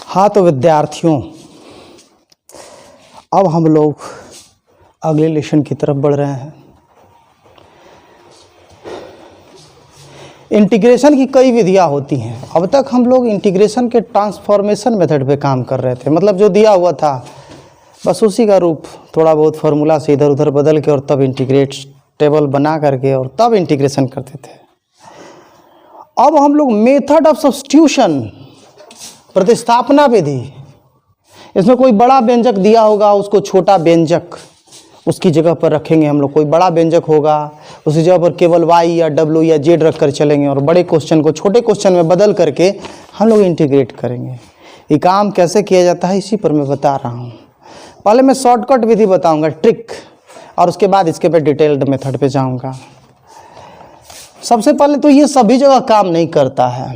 हाँ तो विद्यार्थियों, अब हम लोग अगले लेसन की तरफ बढ़ रहे हैं। इंटीग्रेशन की कई विधियाँ होती हैं। अब तक हम लोग इंटीग्रेशन के ट्रांसफॉर्मेशन मेथड पे काम कर रहे थे, मतलब जो दिया हुआ था बस उसी का रूप थोड़ा बहुत फार्मूला से इधर उधर बदल के और तब इंटीग्रेट टेबल बना करके और तब इंटीग्रेशन करते थे। अब हम लोग मेथड ऑफ सब्स्टिट्यूशन, प्रतिस्थापना विधि, इसमें कोई बड़ा व्यंजक दिया होगा उसको छोटा व्यंजक उसकी जगह पर रखेंगे हम लोग। कोई बड़ा व्यंजक होगा उसी जगह पर केवल y या w या z रख कर चलेंगे और बड़े क्वेश्चन को छोटे क्वेश्चन में बदल करके हम लोग इंटीग्रेट करेंगे। ये काम कैसे किया जाता है इसी पर मैं बता रहा हूँ। पहले मैं शॉर्टकट विधि बताऊँगा, ट्रिक, और उसके बाद इसके पे डिटेल्ड मेथड पे जाऊँगा। सबसे पहले तो ये सभी जगह काम नहीं करता है,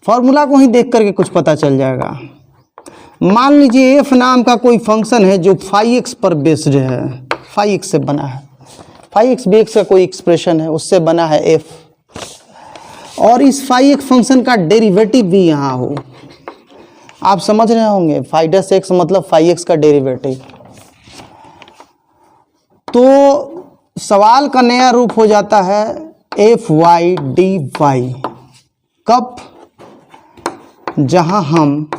फॉर्मूला को ही देख करके कुछ पता चल जाएगा। मान लीजिए एफ नाम का कोई फंक्शन है जो फाई एक्स पर बेस्ड है, फाई एक्स से बना है, फाई एक्स बी एक्स का कोई एक्सप्रेशन है उससे बना है एफ, और इस फाई एक्स फंक्शन का डेरिवेटिव भी यहाँ हो। आप समझ रहे होंगे फाई डैश एक्स मतलब फाई एक्स का डेरिवेटिव। तो सवाल का नया रूप हो जाता है एफ वाई डी वाई। कब? जहाँ हम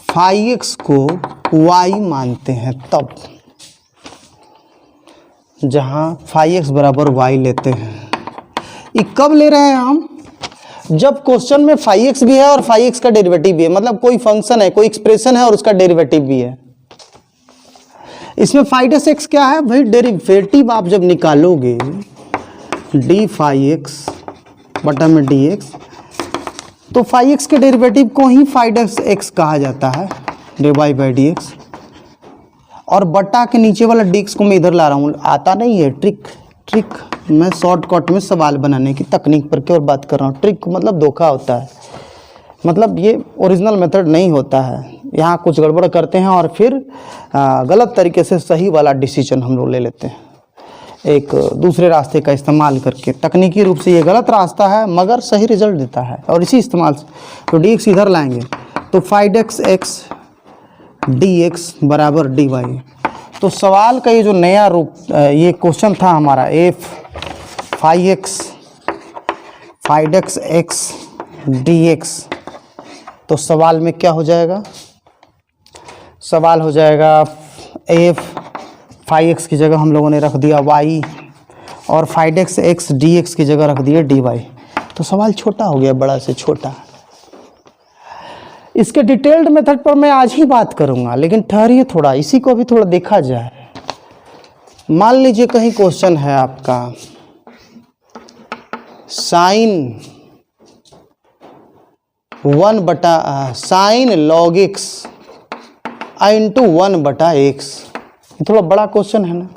फाई एक्स को y मानते हैं तब, जहाँ फाई एक्स बराबर y लेते हैं। ये कब ले रहे हैं हम? जब क्वेश्चन में फाई एक्स भी है और फाई एक्स का डेरिवेटिव भी है, मतलब कोई फंक्शन है, कोई एक्सप्रेशन है और उसका डेरिवेटिव भी है। इसमें फाई डैश एक्स क्या है भाई? डेरिवेटिव आप जब निकालोगे डी फाई एक्स बटा में डी एक्स, तो फाई एक्स के डेरिवेटिव को ही फाई डैश एक्स कहा जाता है, d y by d x. और बटा के नीचे वाला डी एक्स को मैं इधर ला रहा हूँ। आता नहीं है ट्रिक मैं शॉर्टकट में सवाल बनाने की तकनीक पर क्यों बात कर रहा हूँ। ट्रिक मतलब धोखा होता है, मतलब ये ओरिजिनल मेथड नहीं होता है। यहाँ कुछ गड़बड़ करते हैं और फिर गलत तरीके से सही वाला डिसीजन हम लोग ले लेते हैं, एक दूसरे रास्ते का इस्तेमाल करके। तकनीकी रूप से ये गलत रास्ता है मगर सही रिजल्ट देता है, और इसी इस्तेमाल से तो डी एक्स इधर लाएंगे तो phi dash x d x बराबर डी वाई। तो सवाल का ये जो नया रूप, ये क्वेश्चन था हमारा f phi x phi dash x d x, तो सवाल में क्या हो जाएगा? सवाल हो जाएगा एफ फाई एक्स की जगह हम लोगों ने रख दिया y और phi dash x d x की जगह रख दिया dy। तो सवाल छोटा हो गया, बड़ा से छोटा। इसके डिटेल्ड मेथड पर मैं आज ही बात करूंगा, लेकिन ठहरिए थोड़ा, इसी को भी थोड़ा देखा जाए। मान लीजिए कहीं क्वेश्चन है आपका साइन 1 बटा साइन लॉग एक्स इंटू 1 बटा एक्स। थोड़ा बड़ा क्वेश्चन है ना,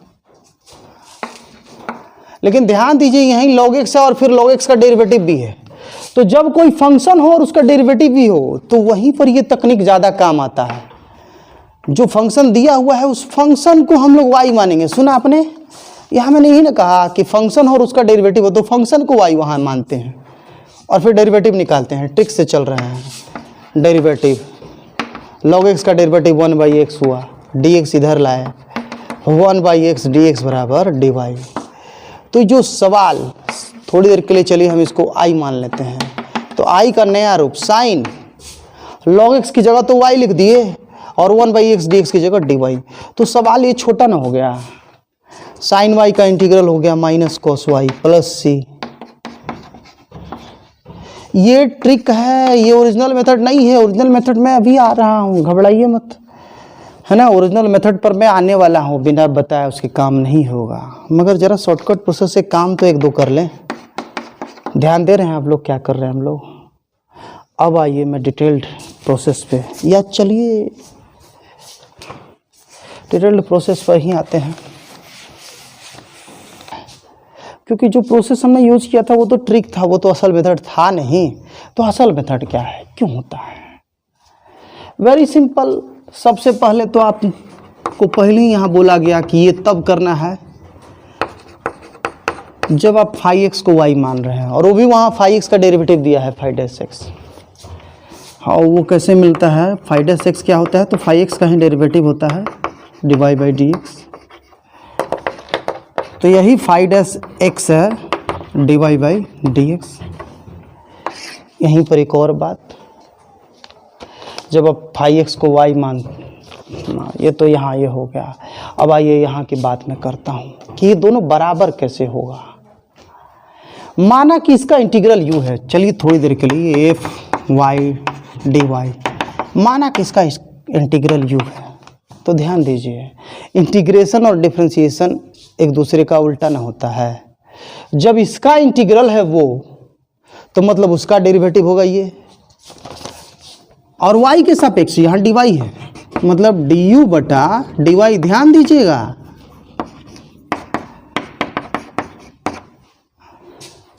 लेकिन ध्यान दीजिए यहीं log x है और फिर log x का डेरिवेटिव भी है। तो जब कोई फंक्शन हो और उसका डेरिवेटिव भी हो तो वहीं पर ये तकनीक ज़्यादा काम आता है। जो फंक्शन दिया हुआ है उस फंक्शन को हम लोग y मानेंगे। सुना आपने? यहाँ मैंने यही ना कहा कि फंक्शन हो और उसका डेरिवेटिव हो तो फंक्शन को y वहाँ मानते हैं और फिर डेरिवेटिव निकालते हैं। ट्रिक से चल रहे हैं। डेरिवेटिव log x का डेरिवेटिव 1 बाई एक्स हुआ, dx इधर लाए, 1 बाई एक्स डी एक्स बराबर डी वाई। तो जो सवाल, थोड़ी देर के लिए चलिए हम इसको i मान लेते हैं। तो i का नया रूप साइन log x की जगह तो y लिख दिए और 1 बाई एक्स डी एक्स की जगह डी वाई। तो सवाल ये छोटा ना हो गया, साइन y का इंटीग्रल हो गया माइनस कॉस y प्लस सी। ये ट्रिक है, ये ओरिजिनल मेथड नहीं है। ओरिजिनल मेथड में अभी आ रहा हूँ, घबराइए मत, है ना। ओरिजिनल मेथड पर मैं आने वाला हूँ, बिना बताए उसके काम नहीं होगा। मगर ज़रा शॉर्टकट प्रोसेस से काम तो एक दो कर लें। ध्यान दे रहे हैं आप लोग क्या कर रहे हैं हम लोग? अब आइए मैं डिटेल्ड प्रोसेस पे, या चलिए डिटेल्ड प्रोसेस पर ही आते हैं, क्योंकि जो प्रोसेस हमने यूज़ किया था वो तो ट्रिक था, वो तो असल मेथड था नहीं। तो असल मेथड क्या है, क्यों होता है? Very simple. सबसे पहले तो आपको पहले ही यहाँ बोला गया कि ये तब करना है जब आप फाई एक्स को y मान रहे हैं, और वो भी वहाँ फाई एक्स का डेरिवेटिव दिया है फाई डैश एक्स। हाँ, वो कैसे मिलता है? फाइव डैश एक्स क्या होता है? तो फाइव एक्स का ही डेरिवेटिव होता है डिवाई बाई डी एक्स। तो यही फाइव डैश एक्स है डिवाई बाई डी एक्स। यहीं पर एक और बात, जब आप फाइव एक्स को वाई मान, ये तो यहाँ ये हो गया। अब आइए यहाँ की बात मैं करता हूँ कि ये दोनों बराबर कैसे होगा। माना कि इसका इंटीग्रल यू है, चलिए थोड़ी देर के लिए एफ वाई डी वाई, माना कि इसका इंटीग्रल यू है, तो ध्यान दीजिए इंटीग्रेशन और डिफरेंशिएशन एक दूसरे का उल्टा ना होता है। जब इसका इंटीग्रल है वो, तो मतलब उसका डेरिवेटिव होगा ये, और y के सापेक्ष यहाँ dy है, मतलब du बटा dy। ध्यान दीजिएगा,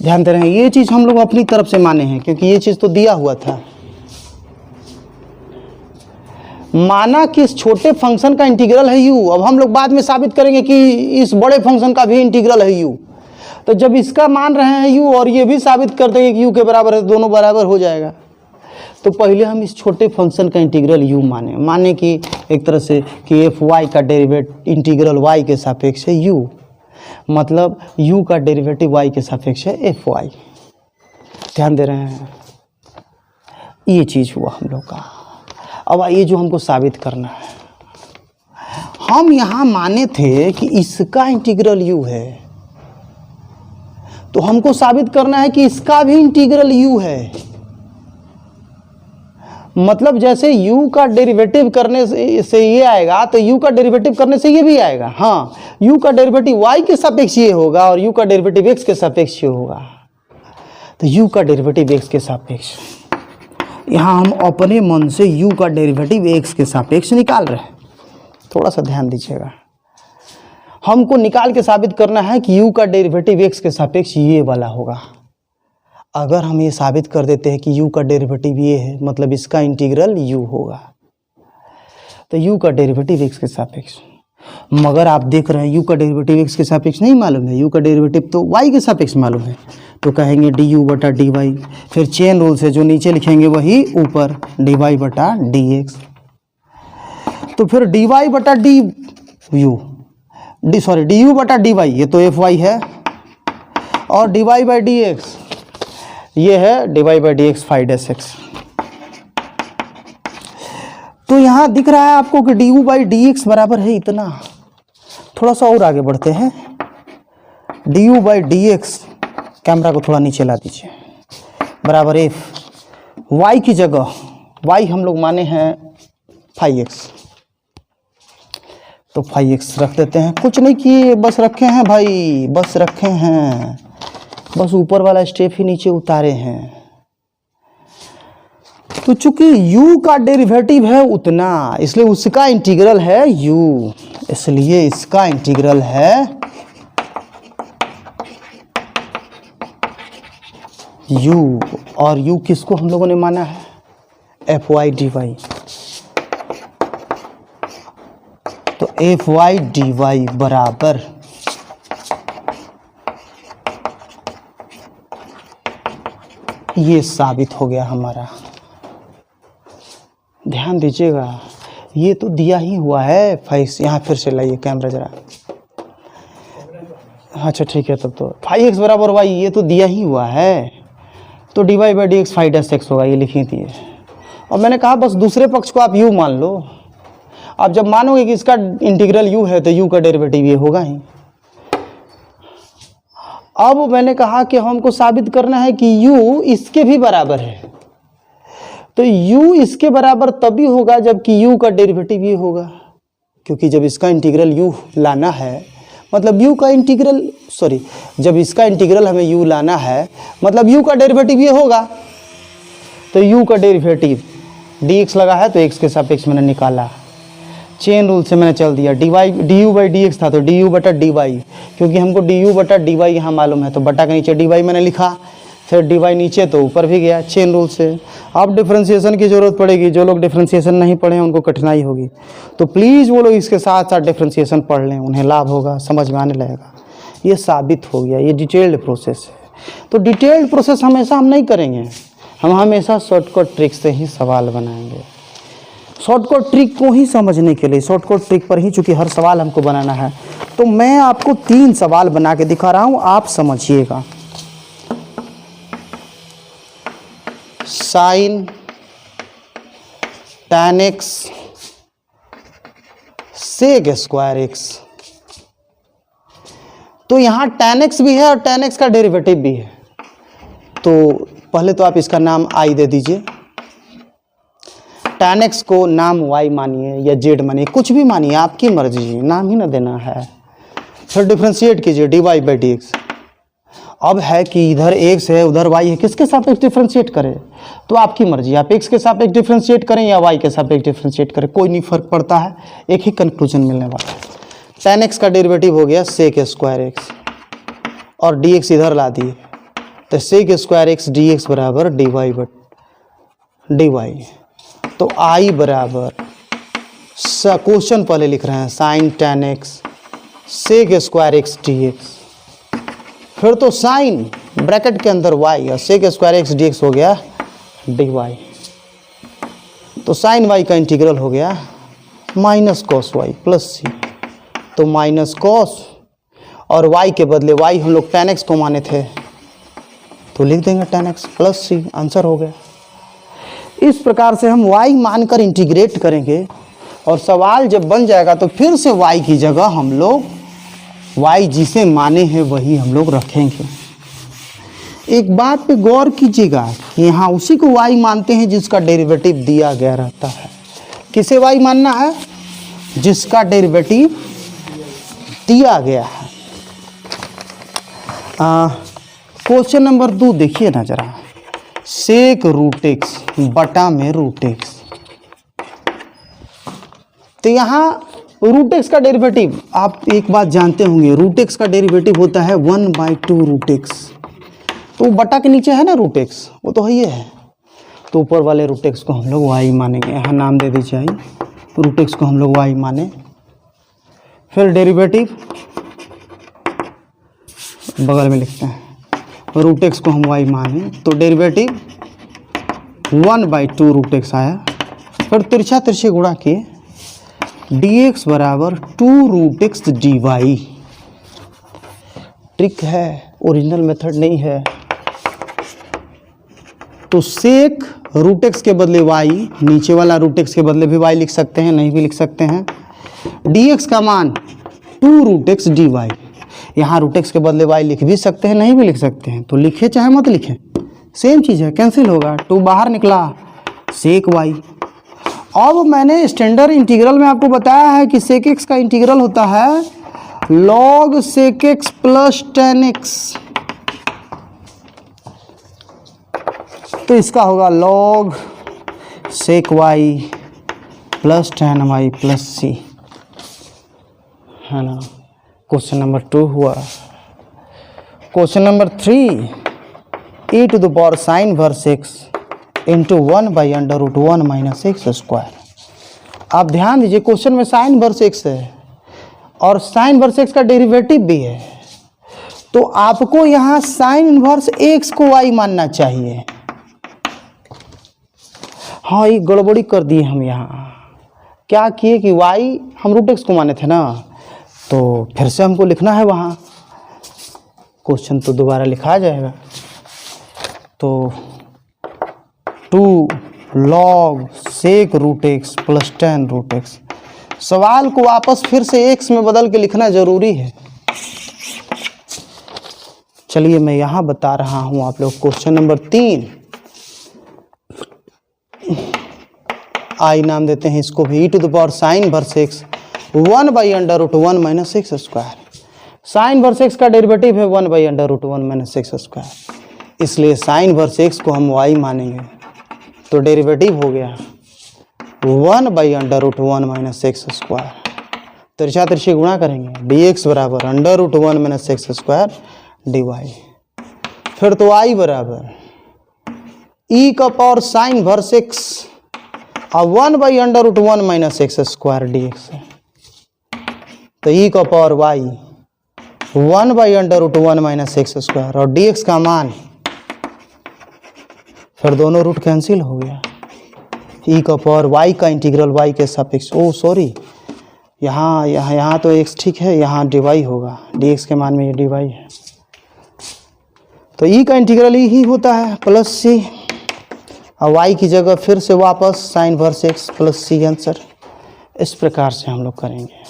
ध्यान दे रहे हैं, ये चीज हम लोग अपनी तरफ से माने हैं क्योंकि ये चीज तो दिया हुआ था। माना कि इस छोटे फंक्शन का इंटीग्रल है u, अब हम लोग बाद में साबित करेंगे कि इस बड़े फंक्शन का भी इंटीग्रल है u। तो जब इसका मान रहे हैं u और ये भी साबित कर देंगे कि u के बराबर है, दोनों बराबर हो जाएगा। तो पहले हम इस छोटे फंक्शन का इंटीग्रल u माने कि एक तरह से कि एफ वाई का डेरिवेटिव इंटीग्रल y के सापेक्ष है u, मतलब u का डेरिवेटिव y के सापेक्ष है एफ वाई। ध्यान दे रहे हैं, ये चीज़ हुआ हम लोग का। अब ये जो हमको साबित करना है, हम यहाँ माने थे कि इसका इंटीग्रल u है, तो हमको साबित करना है कि इसका भी इंटीग्रल u है। मतलब जैसे u का डेरिवेटिव करने से ये आएगा, तो u का डेरिवेटिव करने से ये भी आएगा। हाँ, u का डेरिवेटिव y के सापेक्ष ये होगा और u का डेरिवेटिव x के सापेक्ष ये होगा। तो u का डेरिवेटिव x के सापेक्ष, यहाँ हम अपने मन से u का डेरिवेटिव x के सापेक्ष निकाल रहे हैं। थोड़ा सा ध्यान दीजिएगा, हमको निकाल के साबित करना है कि u का डेरिवेटिव x के सापेक्ष ये वाला होगा। अगर हम ये साबित कर देते हैं कि u का डेरिवेटिव ये है, मतलब इसका इंटीग्रल u होगा, तो u का डेरिवेटिव x के सापेक्ष। मगर आप देख रहे हैं u का डेरिवेटिव x के सापेक्ष नहीं मालूम है, u का डेरिवेटिव तो y के सापेक्ष मालूम है, तो कहेंगे du बटा dy। फिर चेन रूल से जो नीचे लिखेंगे वही ऊपर, dy बटा dx। तो फिर dy बटा du बटा dy, ये तो एफ वाई है, और dy बाई dx ये है dy by dx five dash x. तो यहाँ दिख रहा है आपको कि du बाई dx बराबर है इतना। थोड़ा सा और आगे बढ़ते हैं, du बाई dx, कैमरा को थोड़ा नीचे ला दीजिए, बराबर एफ y की जगह y हम लोग माने हैं 5x, तो 5x रख देते हैं। कुछ नहीं किए, बस रखे हैं भाई, बस रखे हैं, बस ऊपर वाला स्टेप ही नीचे उतारे हैं। तो चूंकि u का डेरिवेटिव है उतना, इसलिए उसका इंटीग्रल है u, इसलिए इसका इंटीग्रल है u। और u किसको हम लोगों ने माना है? F y d y. तो एफ वाई डी वाई बराबर ये साबित हो गया हमारा। ध्यान दीजिएगा, ये तो दिया ही हुआ है। फाइव यहाँ फिर से लाइए कैमरा जरा, अच्छा ठीक है, तब तो 5x बराबर y ये तो दिया ही हुआ है, तो dy बाई dx 5x होगा, ये लिखी थी। और मैंने कहा बस दूसरे पक्ष को आप u मान लो। आप जब मानोगे कि इसका इंटीग्रल u है तो u का डेरिवेटिव ये होगा ही। अब मैंने कहा कि हमको साबित करना है कि u इसके भी बराबर है, तो u इसके बराबर तभी होगा जबकि u का डेरिवेटिव ये होगा, क्योंकि जब इसका इंटीग्रल u लाना है, मतलब u का इंटीग्रल जब इसका इंटीग्रल हमें u लाना है, मतलब u का डेरिवेटिव ये होगा। तो u का डेरिवेटिव dx लगा है तो x के सापेक्ष मैंने निकाला, चेन रूल से मैंने चल दिया। du बाई dx था तो du बटा dy, क्योंकि हमको du बटा dy यहाँ मालूम है, तो बटा के नीचे dy मैंने लिखा, फिर dy नीचे तो ऊपर भी गया चेन रूल से। अब डिफरेंशिएशन की ज़रूरत पड़ेगी, जो लोग डिफरेंशिएशन नहीं पढ़े हैं उनको कठिनाई होगी, तो प्लीज़ वो लोग इसके साथ साथ डिफरेंशिएशन पढ़ लें, उन्हें लाभ होगा, समझ में आने लगेगा। ये साबित हो गया, ये डिटेल्ड प्रोसेस है। तो डिटेल्ड प्रोसेस हमेशा हम नहीं करेंगे, हम हमेशा शॉर्टकट ट्रिक से ही सवाल बनाएंगे, शॉर्टकट ट्रिक को ही समझने के लिए, शॉर्टकट ट्रिक पर ही चूंकि हर सवाल हमको बनाना है। तो मैं आपको 3 सवाल बना के दिखा रहा हूं, आप समझिएगा। Sine tan x sec square x, तो यहां tan x भी है और tan x का डेरिवेटिव भी है। तो पहले तो आप इसका नाम i दे दीजिए, tan x को नाम y मानिए या z मानिए, कुछ भी मानिए, आपकी मर्जी, नाम ही ना देना है। फिर डिफ्रेंशिएट कीजिए dy बाई dx। अब है कि इधर x है उधर y है, किसके सापेक्ष डिफ्रेंशिएट करें? तो आपकी मर्जी, आप x के सापेक्ष डिफ्रेंशिएट करें या y के सापेक्ष डिफ्रेंशिएट करें, कोई नहीं फर्क पड़ता है, एक ही कंक्लूजन मिलने वाला है। tan x का डेरिवेटिव हो गया सेक स्क्वायर एक्स और dx इधर ला दिए, तो सेक स्क्वायर एक्स dx बराबर dy बट dy। तो i बराबर, क्वेश्चन पहले लिख रहे हैं, sine tan x sec square x dx, फिर तो साइन ब्रैकेट के अंदर y और सेक स्क्वायर एक्स dx हो गया dy। तो साइन y का इंटीग्रल हो गया माइनस कॉस y प्लस सी, तो माइनस कॉस और y के बदले y हम लोग tan x को माने थे तो लिख देंगे tan x plus c, answer हो गया। इस प्रकार से हम y मानकर इंटीग्रेट करेंगे और सवाल जब बन जाएगा तो फिर से y की जगह हम लोग y जिसे माने हैं वही हम लोग रखेंगे। एक बात पे गौर कीजिएगा कि यहाँ उसी को y मानते हैं जिसका डेरिवेटिव दिया गया रहता है। किसे y मानना है? जिसका डेरिवेटिव दिया गया है। क्वेश्चन नंबर 2 देखिए ना जरा, सेक रूट एक्स बटा में रूट एक्स। तो यहाँ रूट एक्स का डेरिवेटिव आप एक बात जानते होंगे, रूट एक्स का डेरिवेटिव होता है 1/2 रूट एक्स। तो बटा के नीचे है ना रूट एक्स, वो तो है, तो ऊपर वाले रूट एक्स को हम लोग y मानेंगे, यहाँ नाम दे दीजिए i, रूट एक्स को हम लोग y माने। फिर डेरिवेटिव बगल में लिखते हैं, रूट एक्स को हम y माने, तो डेरिवेटिव 1/2 रूट एक्स आया। फिर तिरछा तिरछे गुणा किए, dx बराबर 2 रूट एक्स dy। ट्रिक है, ओरिजिनल मेथड नहीं है। तो सेक रूट एक्स के बदले y, नीचे वाला रूट एक्स के बदले भी y लिख सकते हैं, नहीं भी लिख सकते हैं। dx का मान 2 रूट एक्स dy, यहाँ रूट एक्स के बदले y लिख भी सकते हैं, नहीं भी लिख सकते हैं, तो लिखे चाहे मत लिखें सेम चीज़ है, कैंसिल होगा, 2 बाहर निकला, सेक y। अब मैंने स्टैंडर्ड इंटीग्रल में आपको बताया है कि सेक एक्स का इंटीग्रल होता है log sec x plus tan x, तो इसका होगा log sec y plus tan y plus c, है ना। क्वेश्चन नंबर 2 हुआ। Question number 3, e to the power sine verse x into 1/√1 minus x square. आप ध्यान दीजिए, क्वेश्चन में साइन वर्स एक्स है और साइन वर्स एक्स का डेरिवेटिव भी है, तो आपको यहाँ साइन इनवर्स एक्स को y मानना चाहिए। हाँ, ये गड़बड़ी कर दिए हम, यहाँ क्या किए कि y हम रूट एक्स को माने थे ना, तो फिर से हमको लिखना है वहाँ, क्वेश्चन तो दोबारा लिखा जाएगा। तो 2 log sec root x plus tan root x, सवाल को वापस फिर से x में बदल के लिखना जरूरी है। चलिए मैं यहाँ बता रहा हूँ आप लोग। क्वेश्चन नंबर 3, आई नाम देते हैं इसको भी, e to the power sine verse x 1/√1 minus x square. Sine verse x का डेरिवेटिव है 1/√1 माइनस एक्स स्क्वायर, इसलिए साइन वर्स एक्स को हम y मानेंगे, तो डेरिवेटिव हो गया 1/√1 माइनस एक्स स्क्वायर। तिरछा तिरछी गुणा करेंगे, dx बराबर √1 माइनस एक्स स्क्वायर dy। फिर तो i बराबर e का पावर साइन वर्स एक्स और 1/√1 माइनस एक्स स्क्वायर dx है, तो e का power y 1/√1 minus x square और dx का मान फिर दोनों रूट कैंसिल हो गया। ई का पावर वाई का इंटीग्रल वाई के सापेक्ष, ओ सॉरी यहाँ तो एक्स ठीक है, यहाँ डी वाई होगा, डी एक्स के मान में ये डी वाई है, तो ई का इंटीग्रल ई ही होता है प्लस सी, और वाई की जगह फिर से वापस sine verse x plus c answer. इस प्रकार से हम लोग करेंगे।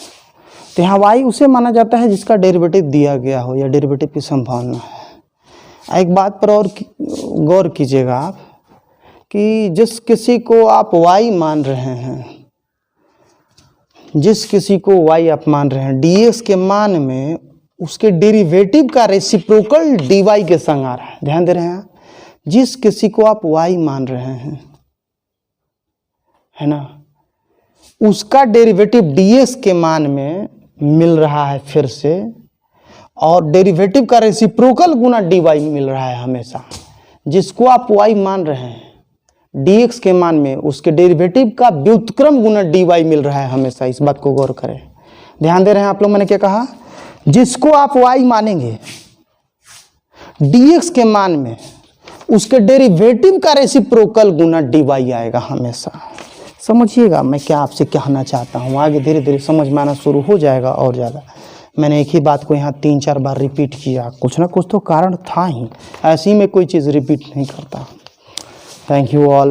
तो यहाँ वाई उसे माना जाता है जिसका डेरिवेटिव दिया गया हो या डेरिवेटिव की संभावना है। एक बात पर और गौर कीजिएगा आप कि जिस किसी को आप वाई मान रहे हैं, जिस किसी को वाई आप मान रहे हैं, डीएक्स के मान में उसके डेरिवेटिव का रेसिप्रोकल डी वाई के संग आ रहा है। ध्यान दे रहे हैं, जिस किसी को आप वाई मान रहे हैं, है ना, उसका डेरिवेटिव डीएक्स के मान में मिल रहा है फिर से, और डेरिवेटिव का रेसिप्रोकल गुना डी वाई मिल रहा है हमेशा। जिसको आप वाई मान रहे हैं, dx के मान में उसके डेरिवेटिव का व्युत्क्रम गुना dy मिल रहा है हमेशा। इस बात को गौर करें, ध्यान दे रहे हैं आप लोग। मैंने क्या कहा, जिसको आप y मानेंगे dx के मान में उसके डेरिवेटिव का रेसिप्रोकल गुना dy आएगा हमेशा। समझिएगा मैं क्या आपसे कहना चाहता हूँ, आगे धीरे धीरे समझ में आना शुरू हो जाएगा और ज़्यादा। मैंने एक ही बात को यहाँ 3-4 बार रिपीट किया, कुछ ना कुछ तो कारण था ही, ऐसी में कोई चीज़ रिपीट नहीं करता। Thank you all.